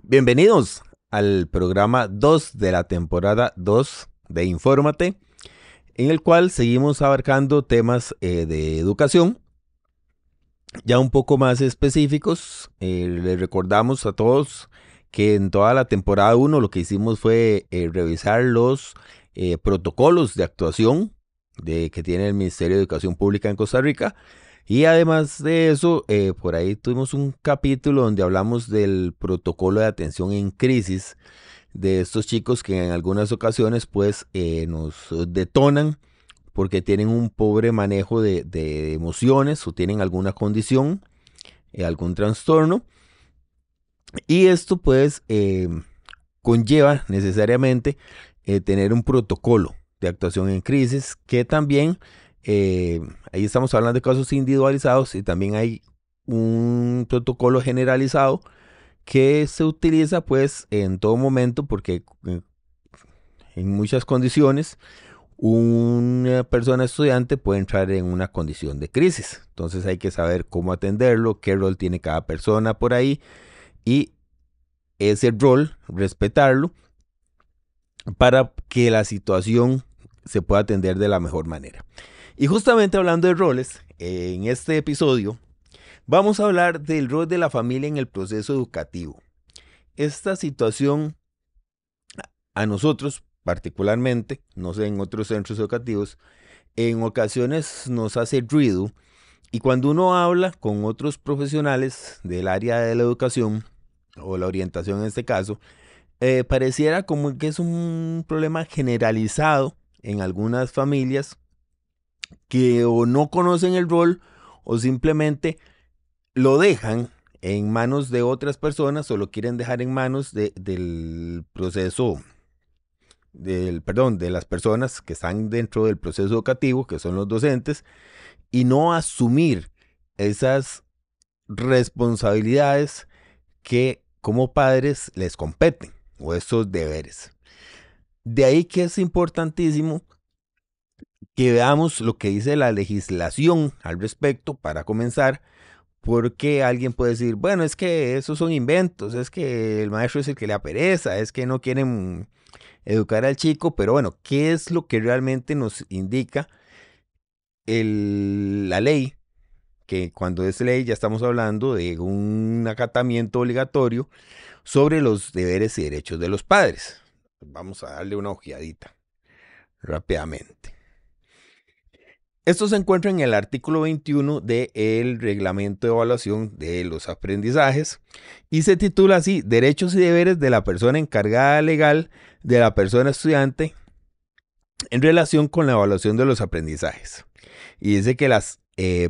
Bienvenidos al programa 2 de la temporada 2 de Infórmate, en el cual seguimos abarcando temas de educación, ya un poco más específicos. Les recordamos a todos que en toda la temporada 1 lo que hicimos fue revisar los protocolos de actuación que tiene el Ministerio de Educación Pública en Costa Rica. Y además de eso, por ahí tuvimos un capítulo donde hablamos del protocolo de atención en crisis de estos chicos que en algunas ocasiones pues nos detonan porque tienen un pobre manejo de emociones o tienen alguna condición, algún trastorno. Y esto pues conlleva necesariamente tener un protocolo de actuación en crisis que también, ahí estamos hablando de casos individualizados y también hay un protocolo generalizado que se utiliza pues en todo momento porque en muchas condiciones una persona estudiante puede entrar en una condición de crisis. Entonces hay que saber cómo atenderlo, qué rol tiene cada persona por ahí y ese rol respetarlo para que la situación se pueda atender de la mejor manera. Y justamente hablando de roles, en este episodio vamos a hablar del rol de la familia en el proceso educativo. Esta situación a nosotros particularmente, no sé en otros centros educativos, en ocasiones nos hace ruido y cuando uno habla con otros profesionales del área de la educación o la orientación en este caso, pareciera como que es un problema generalizado en algunas familias que o no conocen el rol o simplemente lo dejan en manos de otras personas o lo quieren dejar en manos del proceso de las personas que están dentro del proceso educativo, que son los docentes, y no asumir esas responsabilidades que como padres les competen o esos deberes. De ahí que es importantísimo que veamos lo que dice la legislación al respecto para comenzar, porque alguien puede decir, bueno, es que esos son inventos, es que el maestro es el que le apereza, es que no quieren educar al chico, pero bueno, ¿qué es lo que realmente nos indica la ley? Que cuando es ley ya estamos hablando de un acatamiento obligatorio sobre los deberes y derechos de los padres. Vamos a darle una ojeadita rápidamente. Esto se encuentra en el artículo 21 del Reglamento de Evaluación de los Aprendizajes y se titula así: Derechos y deberes de la persona encargada legal de la persona estudiante en relación con la evaluación de los aprendizajes. Y dice que las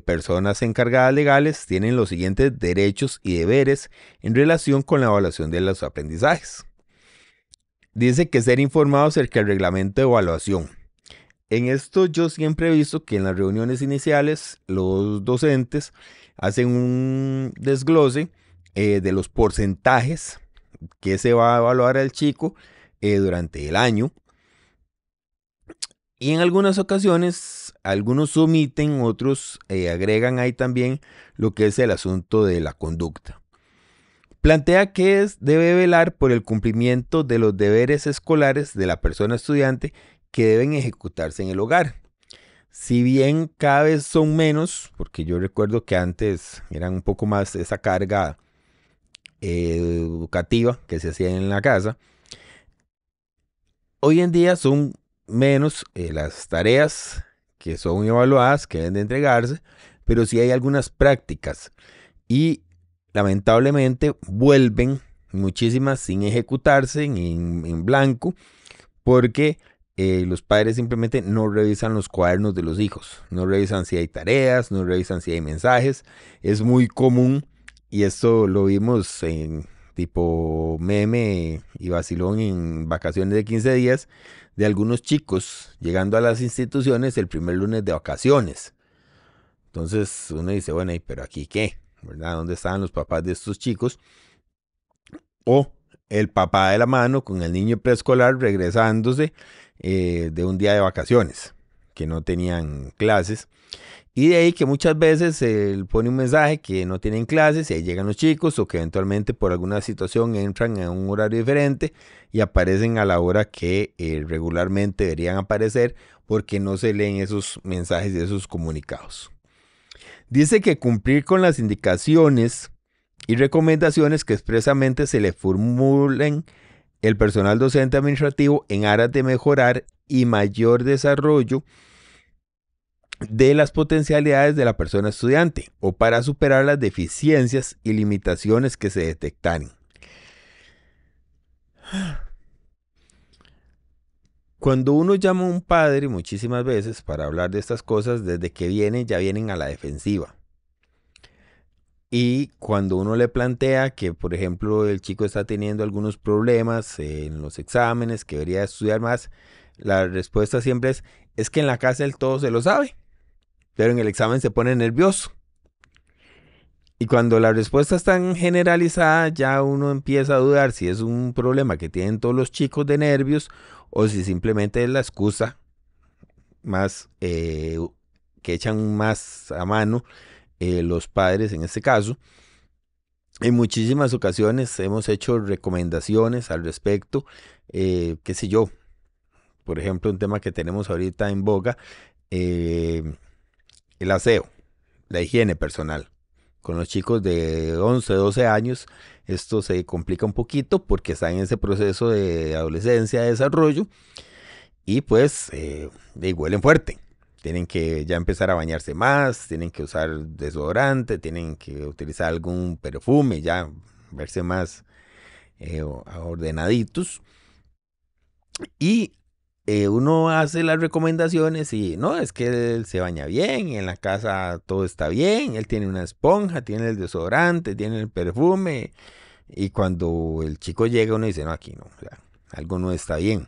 personas encargadas legales tienen los siguientes derechos y deberes en relación con la evaluación de los aprendizajes. Dice que ser informado acerca del reglamento de evaluación. En esto yo siempre he visto que en las reuniones iniciales los docentes hacen un desglose de los porcentajes que se va a evaluar al chico durante el año. Y en algunas ocasiones, algunos omiten, otros agregan ahí también lo que es el asunto de la conducta. Plantea que debe velar por el cumplimiento de los deberes escolares de la persona estudiante que deben ejecutarse en el hogar. Si bien cada vez son menos, porque yo recuerdo que antes eran un poco más esa carga educativa que se hacía en la casa, hoy en día son menos las tareas que son evaluadas, que deben de entregarse, pero sí hay algunas prácticas y lamentablemente vuelven muchísimas sin ejecutarse en blanco porque los padres simplemente no revisan los cuadernos de los hijos, no revisan si hay tareas, no revisan si hay mensajes. Es muy común y esto lo vimos en tipo meme y vacilón en vacaciones de 15 días de algunos chicos llegando a las instituciones el primer lunes de vacaciones. Entonces uno dice, bueno, pero aquí qué, ¿verdad? ¿Dónde estaban los papás de estos chicos? O el papá de la mano con el niño preescolar regresándose de un día de vacaciones, que no tenían clases. Y de ahí que muchas veces él pone un mensaje que no tienen clases y ahí llegan los chicos o que eventualmente por alguna situación entran en un horario diferente y aparecen a la hora que regularmente deberían aparecer porque no se leen esos mensajes y esos comunicados. Dice que cumplir con las indicaciones y recomendaciones que expresamente se le formulen el personal docente administrativo en aras de mejorar y mayor desarrollo de las potencialidades de la persona estudiante o para superar las deficiencias y limitaciones que se detectaran. Cuando uno llama a un padre muchísimas veces para hablar de estas cosas, desde que vienen ya vienen a la defensiva. Y cuando uno le plantea que, por ejemplo, el chico está teniendo algunos problemas en los exámenes, que debería estudiar más, la respuesta siempre es que en la casa él todo se lo sabe, pero en el examen se pone nervioso. Y cuando la respuesta es tan generalizada, ya uno empieza a dudar si es un problema que tienen todos los chicos de nervios o si simplemente es la excusa más que echan más a mano los padres en este caso. En muchísimas ocasiones hemos hecho recomendaciones al respecto, qué sé yo, por ejemplo, un tema que tenemos ahorita en boga, eh, el aseo, la higiene personal. Con los chicos de 11, 12 años, esto se complica un poquito porque están en ese proceso de adolescencia, de desarrollo, y pues huelen fuerte. Tienen que ya empezar a bañarse más, tienen que usar desodorante, tienen que utilizar algún perfume, ya verse más ordenaditos. Y uno hace las recomendaciones y no, es que él se baña bien, en la casa todo está bien, él tiene una esponja, tiene el desodorante, tiene el perfume. Y cuando el chico llega uno dice, no, aquí no, o sea, algo no está bien.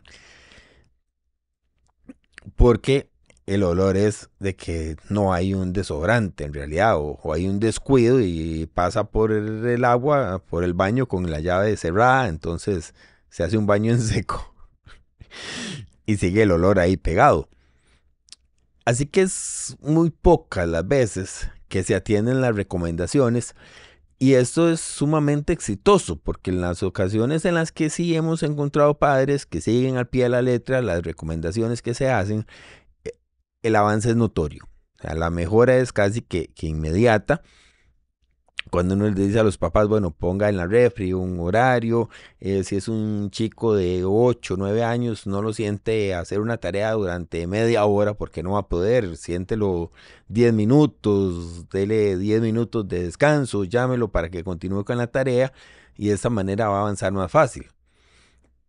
Porque el olor es de que no hay un desodorante en realidad, o hay un descuido y pasa por el agua, por el baño con la llave cerrada, entonces se hace un baño en seco y sigue el olor ahí pegado. Así que es muy pocas las veces que se atienden las recomendaciones y esto es sumamente exitoso porque en las ocasiones en las que sí hemos encontrado padres que siguen al pie de la letra las recomendaciones que se hacen, el avance es notorio. O sea, la mejora es casi que inmediata. Cuando uno le dice a los papás, bueno, ponga en la refri un horario, si es un chico de 8 9 años, no lo siente hacer una tarea durante media hora porque no va a poder, siéntelo 10 minutos, dele 10 minutos de descanso, llámelo para que continúe con la tarea y de esta manera va a avanzar más fácil.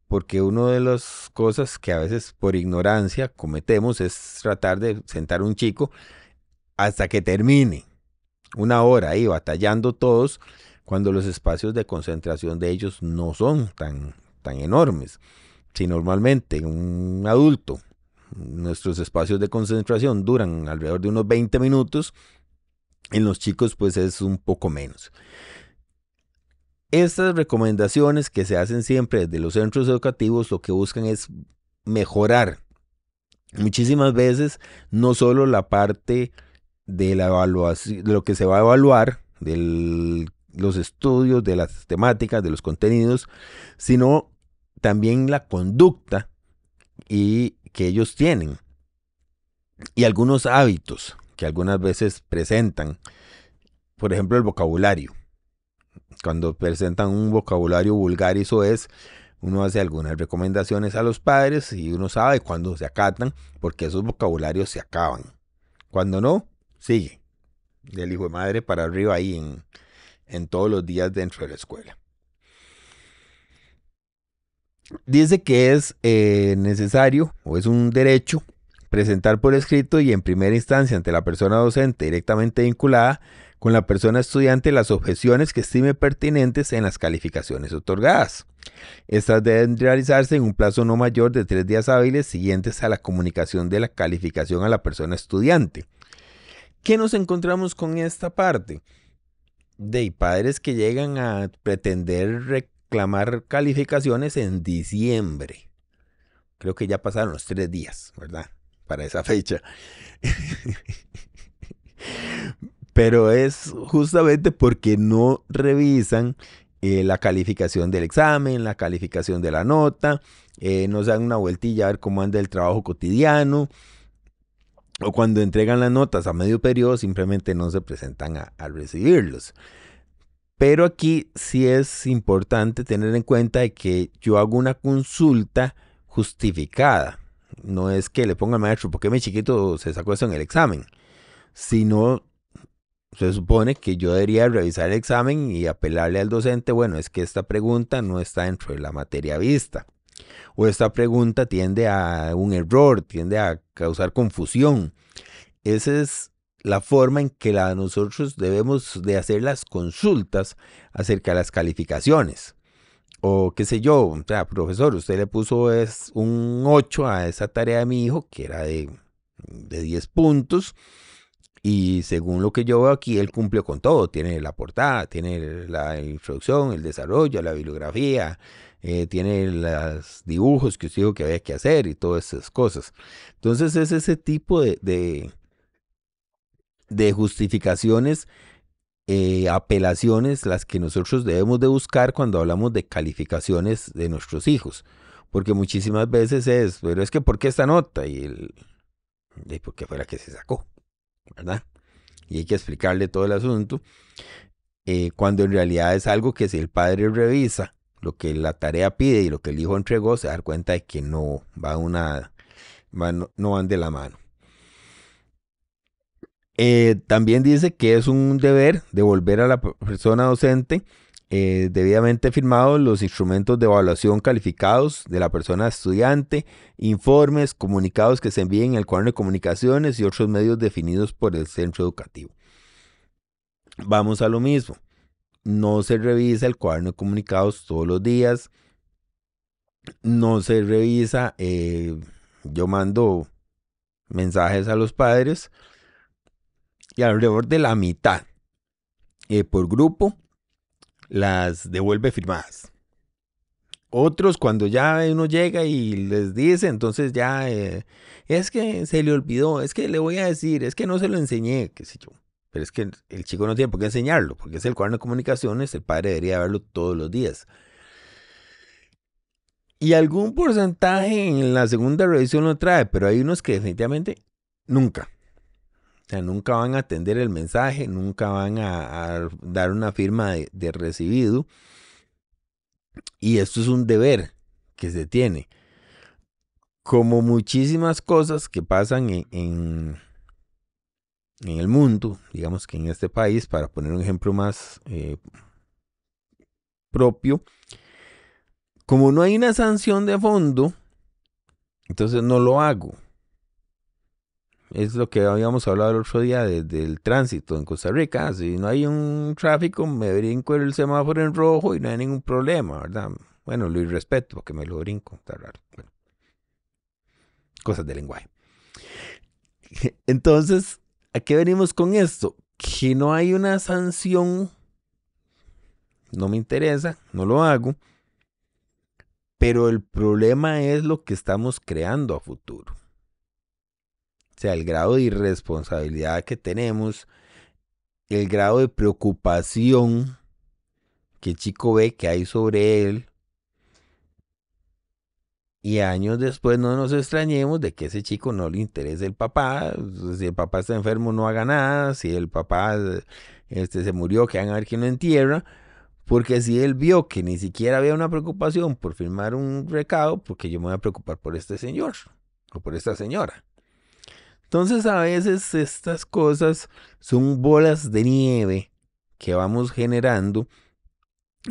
Porque una de las cosas que a veces por ignorancia cometemos es tratar de sentar a un chico hasta que termine una hora ahí batallando todos cuando los espacios de concentración de ellos no son tan enormes. Si normalmente un adulto, nuestros espacios de concentración duran alrededor de unos 20 minutos, en los chicos pues es un poco menos. Estas recomendaciones que se hacen siempre desde los centros educativos lo que buscan es mejorar muchísimas veces no solo la parte de la evaluación, de lo que se va a evaluar, de los estudios, de las temáticas, de los contenidos, sino también la conducta y que ellos tienen y algunos hábitos que algunas veces presentan. Por ejemplo, el vocabulario. Cuando presentan un vocabulario vulgar, eso es, uno hace algunas recomendaciones a los padres y uno sabe cuándo se acatan, porque esos vocabularios se acaban. Cuando no, sigue. Del hijo de madre para arriba ahí en todos los días dentro de la escuela. Dice que es necesario o es un derecho presentar por escrito y en primera instancia ante la persona docente directamente vinculada con la persona estudiante las objeciones que estime pertinentes en las calificaciones otorgadas. Estas deben realizarse en un plazo no mayor de 3 días hábiles siguientes a la comunicación de la calificación a la persona estudiante. ¿Qué nos encontramos con esta parte? De padres que llegan a pretender reclamar calificaciones en diciembre. Creo que ya pasaron los 3 días, ¿verdad? Para esa fecha. Pero es justamente porque no revisan la calificación del examen, la calificación de la nota, no se dan una vueltilla a ver cómo anda el trabajo cotidiano, o cuando entregan las notas a medio periodo simplemente no se presentan a recibirlos. Pero aquí sí es importante tener en cuenta de que yo hago una consulta justificada. No es que le ponga al maestro, ¿por qué mi chiquito se sacó eso en el examen? Sino se supone que yo debería revisar el examen y apelarle al docente, bueno, es que esta pregunta no está dentro de la materia vista. O esta pregunta tiende a un error, tiende a causar confusión. Esa es la forma en que nosotros debemos de hacer las consultas acerca de las calificaciones. O qué sé yo, o sea, profesor, usted le puso un 8 a esa tarea de mi hijo, que era de 10 puntos, y según lo que yo veo aquí, él cumplió con todo. Tiene la portada, tiene la introducción, el desarrollo, la bibliografía, tiene los dibujos que usted dijo que había que hacer y todas esas cosas. Entonces es ese tipo de justificaciones, apelaciones, las que nosotros debemos de buscar cuando hablamos de calificaciones de nuestros hijos. Porque muchísimas veces pero es que ¿por qué esta nota? Y porque fue la que se sacó, ¿verdad? Y hay que explicarle todo el asunto, cuando en realidad es algo que si el padre revisa lo que la tarea pide y lo que el hijo entregó, se da cuenta de que no va no van de la mano. También dice que es un deber devolver a la persona docente debidamente firmados los instrumentos de evaluación calificados de la persona estudiante, informes, comunicados que se envíen en el cuaderno de comunicaciones y otros medios definidos por el centro educativo. Vamos a lo mismo. No se revisa el cuaderno de comunicados todos los días. No se revisa. Yo mando mensajes a los padres y alrededor de la mitad por grupo las devuelve firmadas. Otros cuando ya uno llega y les dice, entonces ya es que se le olvidó, es que le voy a decir, es que no se lo enseñé, qué sé yo. Pero es que el chico no tiene por qué enseñarlo, porque es el cuaderno de comunicaciones, el padre debería verlo todos los días. Y algún porcentaje en la segunda revisión lo trae, pero hay unos que definitivamente nunca. O sea, nunca van a atender el mensaje, nunca van a dar una firma de recibido. Y esto es un deber que se tiene. Como muchísimas cosas que pasan en el mundo, digamos que en este país, para poner un ejemplo más propio, como no hay una sanción de fondo, entonces no lo hago. Es lo que habíamos hablado el otro día del tránsito en Costa Rica. Si no hay un tráfico, me brinco el semáforo en rojo y no hay ningún problema, ¿verdad? Bueno, lo irrespeto porque me lo brinco, está raro. Bueno, cosas de lenguaje. Entonces, ¿a qué venimos con esto? Que no hay una sanción, no me interesa, no lo hago, pero el problema es lo que estamos creando a futuro. O sea, el grado de irresponsabilidad que tenemos, el grado de preocupación que el chico ve que hay sobre él, y años después no nos extrañemos de que ese chico no le interese el papá. Si el papá está enfermo, no haga nada. Si el papá se murió, que hagan a ver quién lo entierra. Porque si él vio que ni siquiera había una preocupación por firmar un recado, porque yo me voy a preocupar por este señor o por esta señora. Entonces a veces estas cosas son bolas de nieve que vamos generando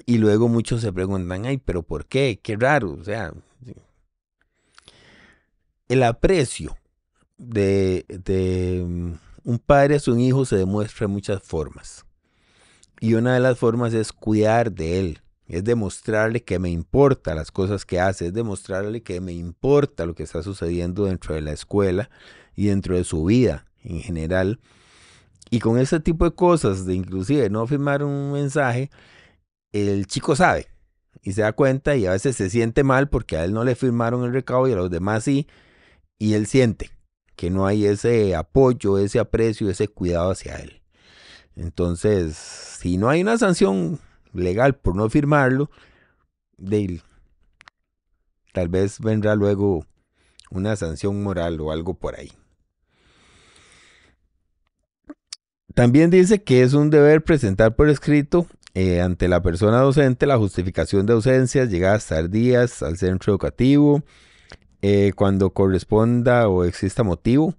y luego muchos se preguntan, ay, pero ¿por qué? Qué raro. O sea, el aprecio de un padre a su hijo se demuestra de muchas formas. Y una de las formas es cuidar de él. Es demostrarle que me importa las cosas que hace. Es demostrarle que me importa lo que está sucediendo dentro de la escuela y dentro de su vida en general. Y con ese tipo de cosas, de inclusive no firmar un mensaje, el chico sabe y se da cuenta y a veces se siente mal porque a él no le firmaron el recado y a los demás sí. Y él siente que no hay ese apoyo, ese aprecio, ese cuidado hacia él. Entonces, si no hay una sanción legal por no firmarlo, tal vez vendrá luego una sanción moral o algo por ahí. También dice que es un deber presentar por escrito ante la persona docente la justificación de ausencias, llegadas tardías al centro educativo, cuando corresponda o exista motivo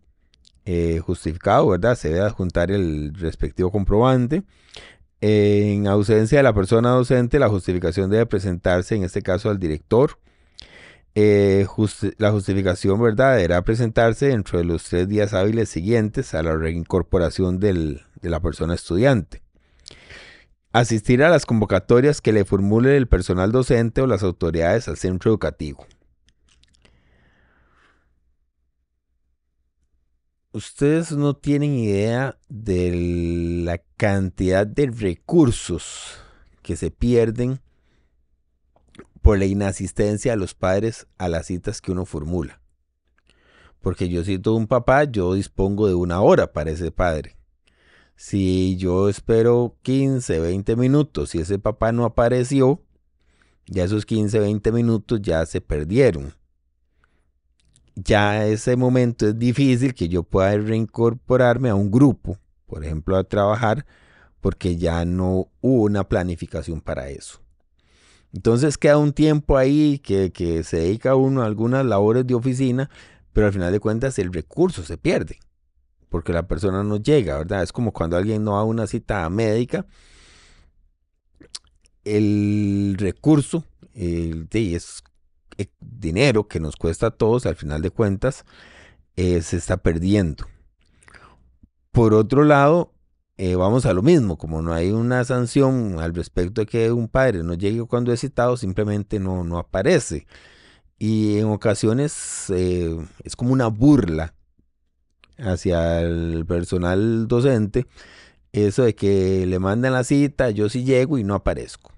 justificado, ¿verdad? Se debe adjuntar el respectivo comprobante. En ausencia de la persona docente, la justificación debe presentarse, en este caso, al director. La justificación, ¿verdad?, deberá presentarse dentro de los 3 días hábiles siguientes a la reincorporación de la persona estudiante. Asistir a las convocatorias que le formule el personal docente o las autoridades al centro educativo. Ustedes no tienen idea de la cantidad de recursos que se pierden por la inasistencia de los padres a las citas que uno formula. Porque yo siendo un papá, yo dispongo de 1 hora para ese padre. Si yo espero 15, 20 minutos y ese papá no apareció, ya esos 15, 20 minutos ya se perdieron. Ya ese momento es difícil que yo pueda reincorporarme a un grupo, por ejemplo, a trabajar, porque ya no hubo una planificación para eso. Entonces queda un tiempo ahí que se dedica uno a algunas labores de oficina, pero al final de cuentas el recurso se pierde, porque la persona no llega, ¿verdad? Es como cuando alguien no va a una cita médica, el recurso es dinero que nos cuesta a todos, al final de cuentas, se está perdiendo. Por otro lado, vamos a lo mismo, como no hay una sanción al respecto de que un padre no llegue cuando es citado, simplemente no aparece. Y en ocasiones es como una burla hacia el personal docente, eso de que le mandan la cita, yo sí llego y no aparezco.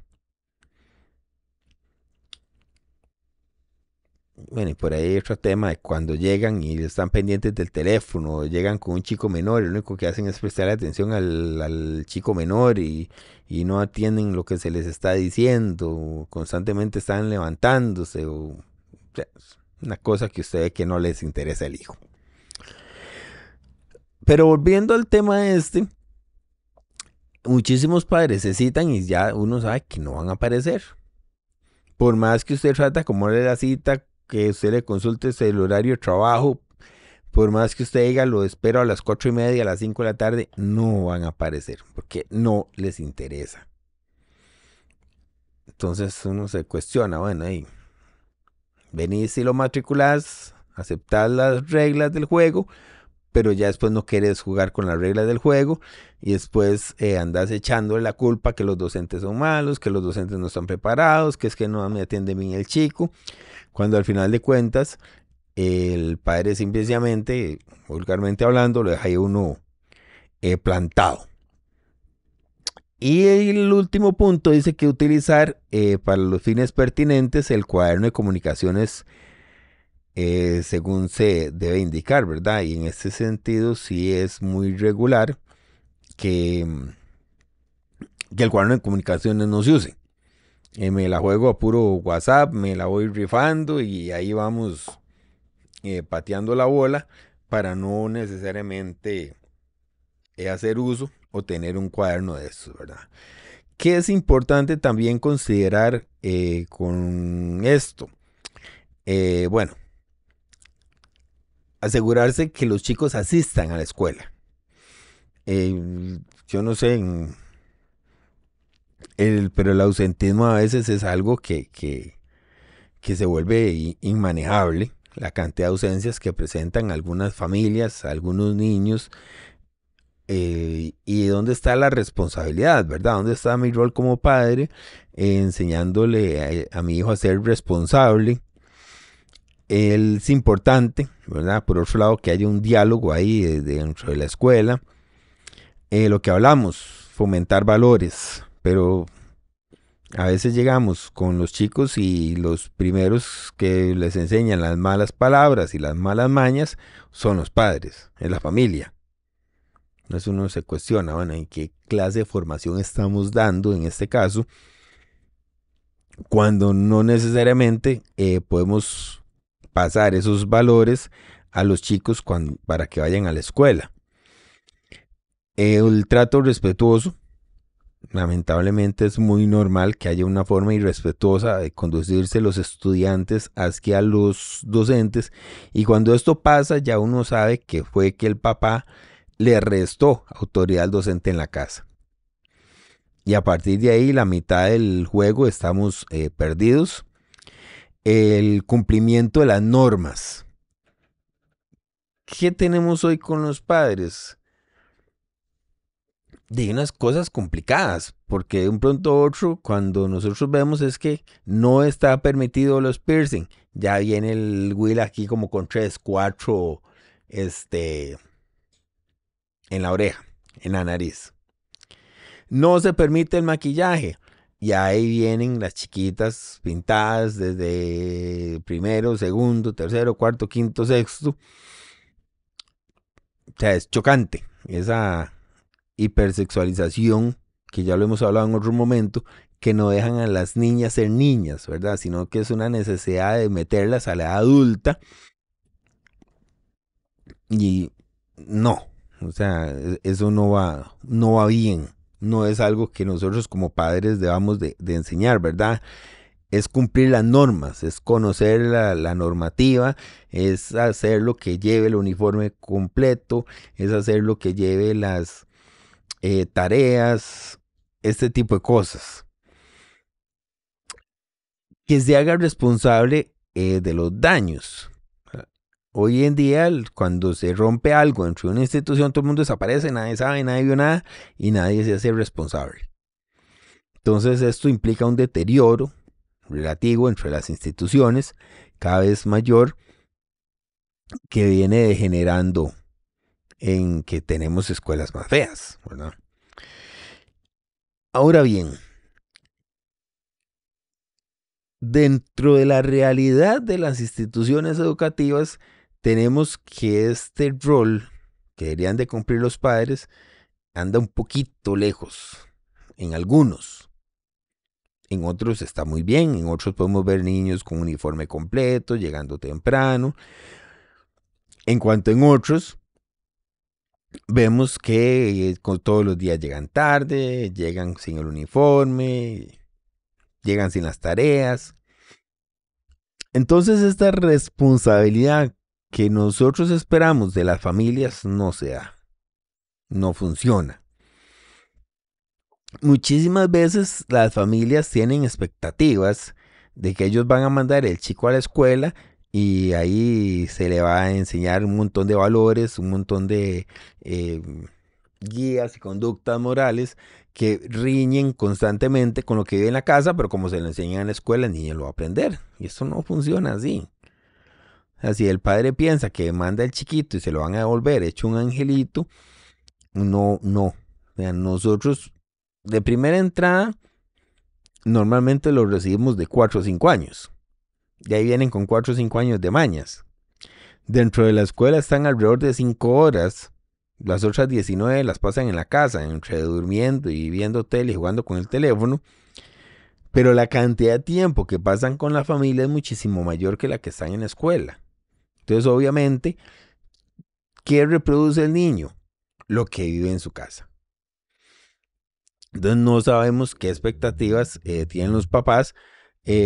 Bueno, y por ahí hay otro tema de cuando llegan y están pendientes del teléfono, llegan con un chico menor, y lo único que hacen es prestar atención al chico menor y no atienden lo que se les está diciendo, constantemente están levantándose, o sea, una cosa que usted ve que no les interesa el hijo. Pero volviendo al tema muchísimos padres se citan y ya uno sabe que no van a aparecer. Por más que usted trata como le la cita, que usted le consulte el horario de trabajo, por más que usted diga lo espero a las 4:30, a las 5 de la tarde, no van a aparecer, porque no les interesa. Entonces uno se cuestiona, bueno, ahí venís y lo matriculás, aceptás las reglas del juego, pero ya después no quieres jugar con las reglas del juego y después andas echándole la culpa que los docentes son malos, que los docentes no están preparados, que es que no me atiende bien el chico, cuando al final de cuentas el padre simplemente, vulgarmente hablando, lo deja ahí uno plantado. Y el último punto dice que utilizar para los fines pertinentes el cuaderno de comunicaciones según se debe indicar, ¿verdad? Y en este sentido sí es muy regular que el cuaderno de comunicaciones no se use. Me la juego a puro WhatsApp, me la voy rifando y ahí vamos pateando la bola para no necesariamente hacer uso o tener un cuaderno de estos, ¿verdad? ¿Qué es importante también considerar con esto? Bueno, asegurarse que los chicos asistan a la escuela. Yo no sé, pero el ausentismo a veces es algo que se vuelve inmanejable. La cantidad de ausencias que presentan algunas familias, algunos niños, y dónde está la responsabilidad, ¿verdad? ¿Dónde está mi rol como padre enseñándole a mi hijo a ser responsable? Es importante, ¿verdad? Por otro lado, que haya un diálogo ahí dentro de la escuela. Lo que hablamos, fomentar valores, pero A veces llegamos con los chicos y los primeros que les enseñan las malas palabras y las malas mañas son los padres, es la familia. Entonces uno se cuestiona, bueno, ¿en qué clase de formación estamos dando en este caso? Cuando no necesariamente podemos pasar esos valores a los chicos para que vayan a la escuela. El trato respetuoso, lamentablemente es muy normal que haya una forma irrespetuosa de conducirse los estudiantes hacia los docentes, y cuando esto pasa ya uno sabe que fue que el papá le restó autoridad al docente en la casa. Y a partir de ahí, la mitad del juego estamos perdidos. El cumplimiento de las normas. ¿Qué tenemos hoy con los padres? De unas cosas complicadas, porque de un pronto a otro, cuando nosotros vemos es que no está permitido los piercing. Ya viene el Will aquí como con 3, 4, en la oreja, en la nariz. No se permite el maquillaje. Y ahí vienen las chiquitas pintadas desde primero, segundo, tercero, cuarto, quinto, sexto. O sea, es chocante esa hipersexualización, que ya lo hemos hablado en otro momento, que no dejan a las niñas ser niñas, ¿verdad? Sino que es una necesidad de meterlas a la edad adulta. Y no, o sea, eso no va bien. No es algo que nosotros como padres debamos de enseñar, ¿verdad? Es cumplir las normas, es conocer la normativa, es hacer lo que lleve el uniforme completo, es hacer lo que lleve las tareas, este tipo de cosas. Que se haga responsable de los daños. Hoy en día, cuando se rompe algo dentro de una institución, todo el mundo desaparece, nadie sabe, nadie vio nada y nadie se hace responsable. Entonces esto implica un deterioro relativo entre las instituciones cada vez mayor, que viene degenerando en que tenemos escuelas más feas, ¿verdad? Ahora bien, dentro de la realidad de las instituciones educativas, tenemos que este rol que deberían de cumplir los padres anda un poquito lejos en algunos. En otros está muy bien, en otros podemos ver niños con uniforme completo, llegando temprano. En cuanto en otros, vemos que todos los días llegan tarde, llegan sin el uniforme, llegan sin las tareas. Entonces esta responsabilidad que nosotros esperamos de las familias no se da, no funciona. Muchísimas veces las familias tienen expectativas de que ellos van a mandar el chico a la escuela y ahí se le va a enseñar un montón de valores, un montón de guías y conductas morales que riñen constantemente con lo que vive en la casa, pero como se le enseña en la escuela, el niño lo va a aprender. Y eso no funciona así. O sea, si el padre piensa que manda el chiquito y se lo van a devolver hecho un angelito, no, no. O sea, nosotros de primera entrada normalmente los recibimos de 4 o 5 años. Y ahí vienen con 4 o 5 años de mañas. Dentro de la escuela están alrededor de 5 horas. Las otras 19 las pasan en la casa, entre durmiendo y viendo tele y jugando con el teléfono. Pero la cantidad de tiempo que pasan con la familia es muchísimo mayor que la que están en la escuela. Entonces, obviamente, ¿qué reproduce el niño? Lo que vive en su casa. Entonces, no sabemos qué expectativas tienen los papás,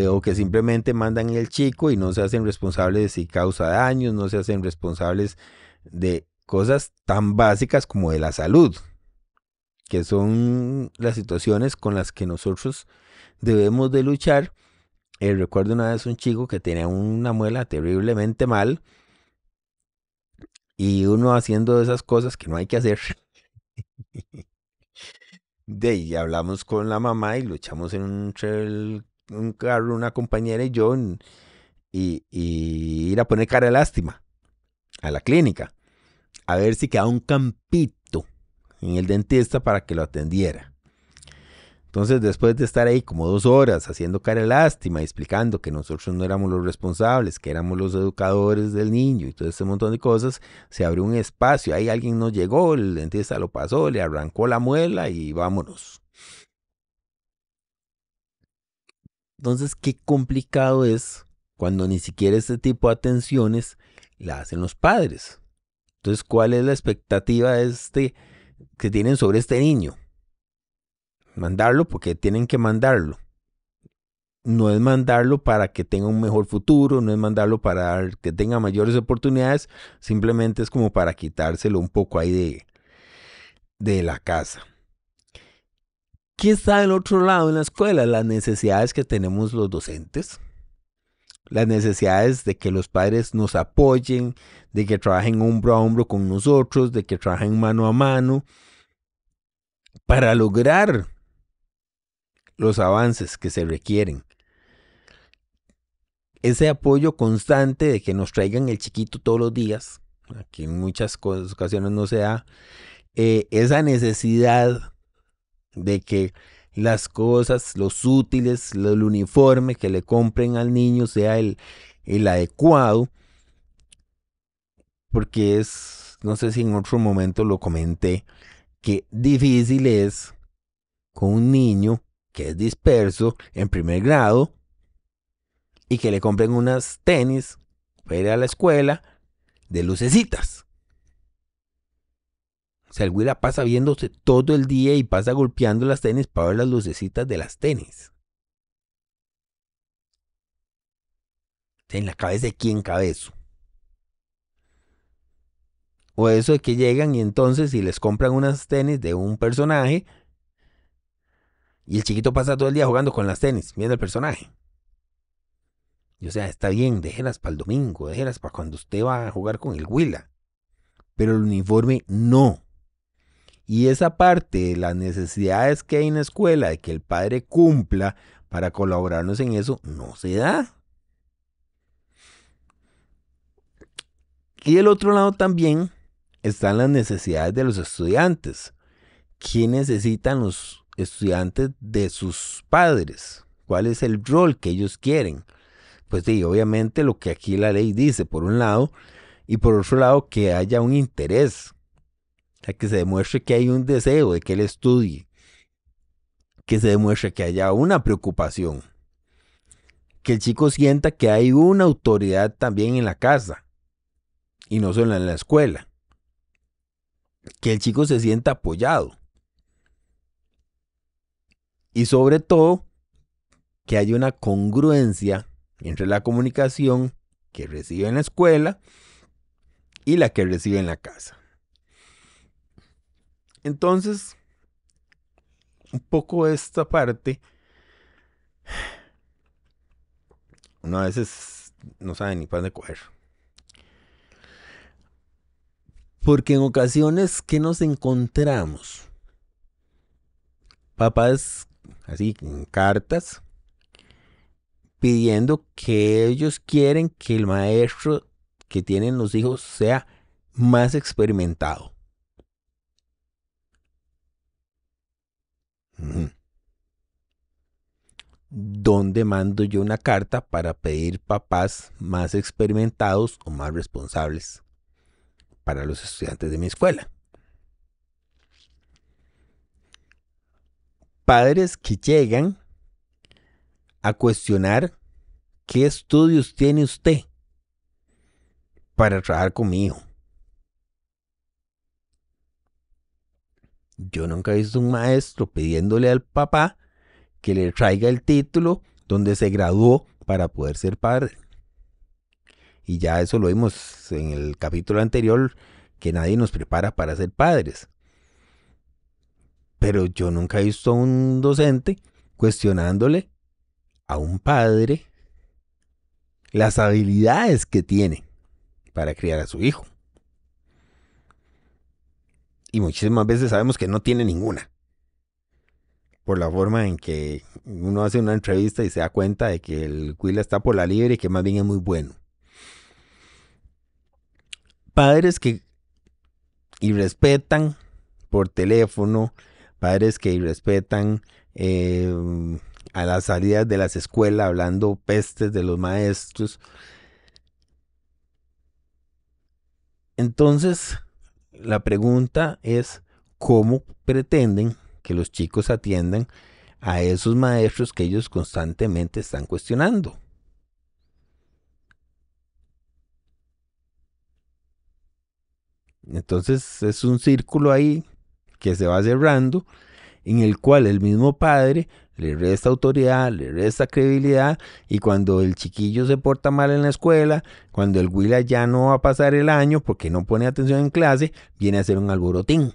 o que simplemente mandan el chico y no se hacen responsables de si causa daños, no se hacen responsables de cosas tan básicas como de la salud, que son las situaciones con las que nosotros debemos de luchar. Recuerdo una vez un chico que tenía una muela terriblemente mal y uno haciendo esas cosas que no hay que hacer. De ahí hablamos con la mamá y luchamos en un carro, una compañera y yo, y ir a poner cara de lástima a la clínica, a ver si quedaba un campito en el dentista para que lo atendiera. Entonces, después de estar ahí como 2 horas haciendo cara de lástima y explicando que nosotros no éramos los responsables, que éramos los educadores del niño y todo ese montón de cosas, se abrió un espacio. Ahí alguien no llegó, el dentista lo pasó, le arrancó la muela y vámonos. Entonces, qué complicado es cuando ni siquiera este tipo de atenciones la hacen los padres. Entonces, ¿cuál es la expectativa que tienen sobre este niño? Mandarlo porque tienen que mandarlo. No es mandarlo para que tenga un mejor futuro, no es mandarlo para que tenga mayores oportunidades, simplemente es como para quitárselo un poco ahí de la casa. ¿Qué está del otro lado en la escuela? Las necesidades que tenemos los docentes, las necesidades de que los padres nos apoyen, de que trabajen hombro a hombro con nosotros, de que trabajen mano a mano, para lograr los avances que se requieren. Ese apoyo constante de que nos traigan el chiquito todos los días, que en muchas ocasiones no se da, esa necesidad de que las cosas, los útiles, el uniforme que le compren al niño sea el adecuado, porque es, no sé si en otro momento lo comenté, que difícil es con un niño que es disperso en primer grado y que le compren unas tenis para ir a la escuela de lucecitas. O sea, el güey la pasa viéndose todo el día y pasa golpeando las tenis para ver las lucecitas de las tenis. O sea, en la cabeza de quién cabe eso. O eso de que llegan y entonces si les compran unas tenis de un personaje y el chiquito pasa todo el día jugando con las tenis, viendo el personaje. Y o sea, está bien, déjelas para el domingo, déjelas para cuando usted va a jugar con el Huila. Pero el uniforme no. Y esa parte de las necesidades que hay en la escuela, de que el padre cumpla para colaborarnos en eso, no se da. Y del otro lado también están las necesidades de los estudiantes. ¿Qué necesitan los estudiantes de sus padres? ¿Cuál es el rol que ellos quieren? Pues sí, obviamente lo que aquí la ley dice, por un lado, y por otro lado, que haya un interés, que se demuestre que hay un deseo de que él estudie, que se demuestre que haya una preocupación, que el chico sienta que hay una autoridad también en la casa y no solo en la escuela, que el chico se sienta apoyado y sobre todo que haya una congruencia entre la comunicación que recibe en la escuela y la que recibe en la casa. Entonces, un poco esta parte, uno a veces no sabe ni para dónde coger. Porque en ocasiones que nos encontramos, papás así en cartas, pidiendo que ellos quieren que el maestro que tienen los hijos sea más experimentado. ¿Dónde mando yo una carta para pedir papás más experimentados o más responsables para los estudiantes de mi escuela? Padres que llegan a cuestionar qué estudios tiene usted para trabajar con mi hijo. Yo nunca he visto un maestro pidiéndole al papá que le traiga el título donde se graduó para poder ser padre. Y ya eso lo vimos en el capítulo anterior, que nadie nos prepara para ser padres. Pero yo nunca he visto a un docente cuestionándole a un padre las habilidades que tiene para criar a su hijo. Y muchísimas veces sabemos que no tiene ninguna. Por la forma en que uno hace una entrevista y se da cuenta de que el Huila está por la libre y que más bien es muy bueno. Padres que irrespetan por teléfono, padres que irrespetan a las salidas de las escuelas hablando pestes de los maestros. Entonces, la pregunta es, ¿cómo pretenden que los chicos atiendan a esos maestros que ellos constantemente están cuestionando? Entonces es un círculo ahí que se va cerrando, en el cual el mismo padre le resta autoridad, le resta credibilidad, y cuando el chiquillo se porta mal en la escuela, cuando el Huila ya no va a pasar el año porque no pone atención en clase, viene a ser un alborotín.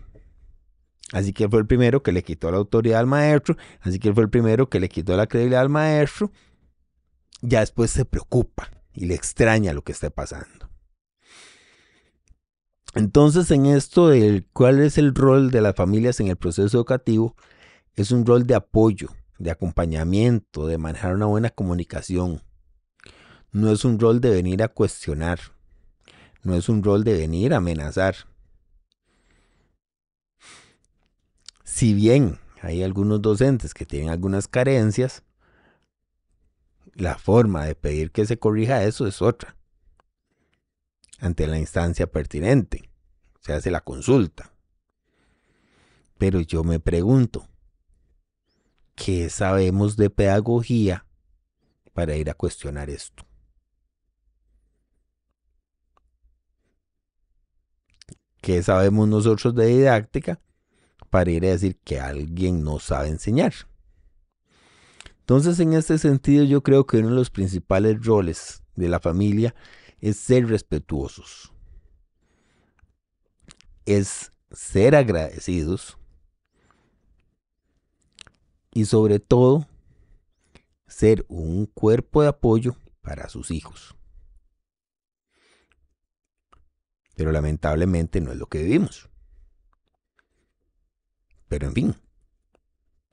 Así que él fue el primero que le quitó la autoridad al maestro, así que él fue el primero que le quitó la credibilidad al maestro. Ya después se preocupa y le extraña lo que está pasando. Entonces, en esto del cuál es el rol de las familias en el proceso educativo, es un rol de apoyo, de acompañamiento, de manejar una buena comunicación. No es un rol de venir a cuestionar, no es un rol de venir a amenazar. Si bien hay algunos docentes que tienen algunas carencias, la forma de pedir que se corrija eso es otra. Ante la instancia pertinente, se hace la consulta. Pero yo me pregunto, ¿qué sabemos de pedagogía para ir a cuestionar esto? ¿Qué sabemos nosotros de didáctica para ir a decir que alguien no sabe enseñar? Entonces, en este sentido, yo creo que uno de los principales roles de la familia es ser respetuosos, es ser agradecidos y sobre todo ser un cuerpo de apoyo para sus hijos. Pero lamentablemente no es lo que vivimos. Pero en fin,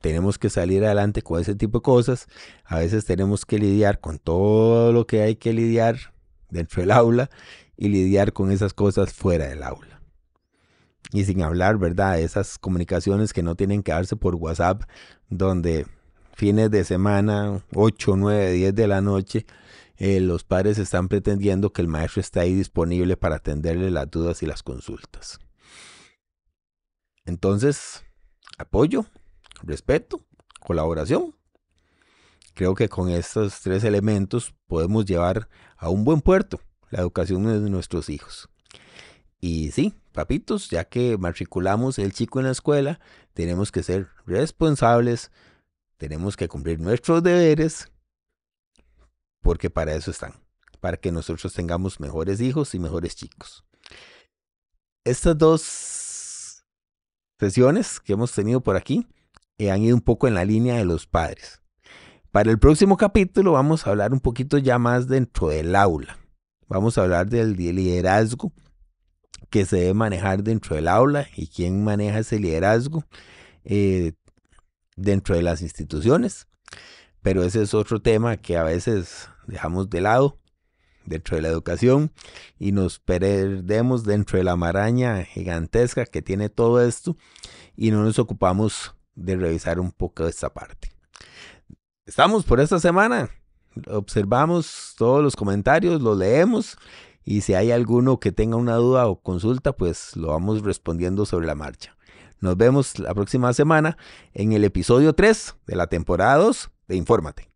tenemos que salir adelante con ese tipo de cosas. A veces tenemos que lidiar con todo lo que hay que lidiar dentro del aula y lidiar con esas cosas fuera del aula. Y sin hablar, ¿verdad?, de esas comunicaciones que no tienen que darse por WhatsApp, donde fines de semana, 8, 9, 10 de la noche, los padres están pretendiendo que el maestro está ahí disponible para atenderle las dudas y las consultas. Entonces, apoyo, respeto, colaboración. Creo que con estos 3 elementos podemos llevar a un buen puerto la educación de nuestros hijos. Y sí, papitos, ya que matriculamos el chico en la escuela, tenemos que ser responsables, tenemos que cumplir nuestros deberes, porque para eso están, para que nosotros tengamos mejores hijos y mejores chicos. Estas 2 sesiones que hemos tenido por aquí han ido un poco en la línea de los padres. Para el próximo capítulo vamos a hablar un poquito ya más dentro del aula. Vamos a hablar del liderazgo que se debe manejar dentro del aula y quién maneja ese liderazgo dentro de las instituciones. Pero ese es otro tema que a veces dejamos de lado dentro de la educación y nos perdemos dentro de la maraña gigantesca que tiene todo esto y no nos ocupamos de revisar un poco esta parte. Estamos por esta semana, observamos todos los comentarios, los leemos y si hay alguno que tenga una duda o consulta, pues lo vamos respondiendo sobre la marcha. Nos vemos la próxima semana en el episodio 3 de la temporada 2 de Infórmate.